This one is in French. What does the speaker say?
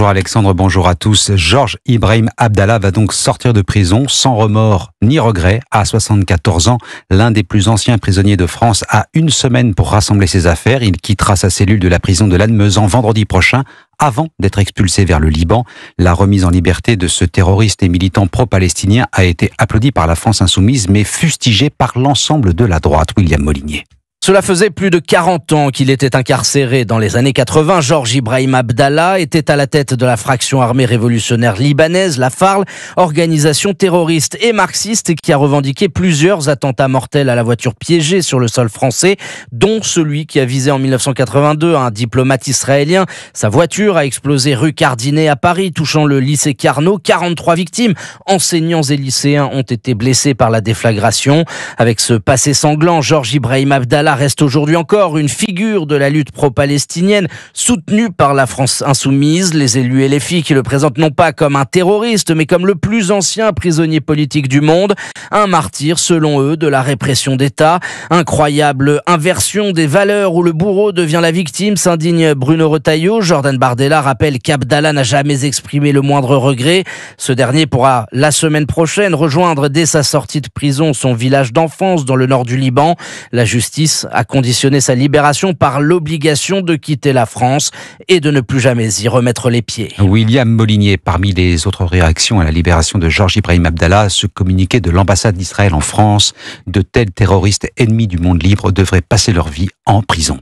Bonjour Alexandre, bonjour à tous. Georges Ibrahim Abdallah va donc sortir de prison sans remords ni regrets. À 74 ans, l'un des plus anciens prisonniers de France a une semaine pour rassembler ses affaires. Il quittera sa cellule de la prison de Lannemezan vendredi prochain avant d'être expulsé vers le Liban. La remise en liberté de ce terroriste et militant pro-palestinien a été applaudie par la France insoumise mais fustigée par l'ensemble de la droite. William Molinier. Cela faisait plus de 40 ans qu'il était incarcéré. Dans les années 80, Georges Ibrahim Abdallah était à la tête de la fraction armée révolutionnaire libanaise, la FARL, organisation terroriste et marxiste qui a revendiqué plusieurs attentats mortels à la voiture piégée sur le sol français, dont celui qui a visé en 1982 un diplomate israélien. Sa voiture a explosé rue Cardinet à Paris, touchant le lycée Carnot. 43 victimes, enseignants et lycéens, ont été blessés par la déflagration. Avec ce passé sanglant, Georges Ibrahim Abdallah reste aujourd'hui encore une figure de la lutte pro-palestinienne soutenue par la France insoumise. Les élus et les filles qui le présentent non pas comme un terroriste mais comme le plus ancien prisonnier politique du monde, un martyr selon eux de la répression d'État. Incroyable inversion des valeurs où le bourreau devient la victime, s'indigne Bruno Retailleau. Jordan Bardella rappelle qu'Abdallah n'a jamais exprimé le moindre regret. Ce dernier pourra la semaine prochaine rejoindre dès sa sortie de prison son village d'enfance dans le nord du Liban. La justice a conditionné sa libération par l'obligation de quitter la France et de ne plus jamais y remettre les pieds. William Molinier, parmi les autres réactions à la libération de Georges Ibrahim Abdallah, ce communiqué de l'ambassade d'Israël en France: de tels terroristes ennemis du monde libre devraient passer leur vie en prison.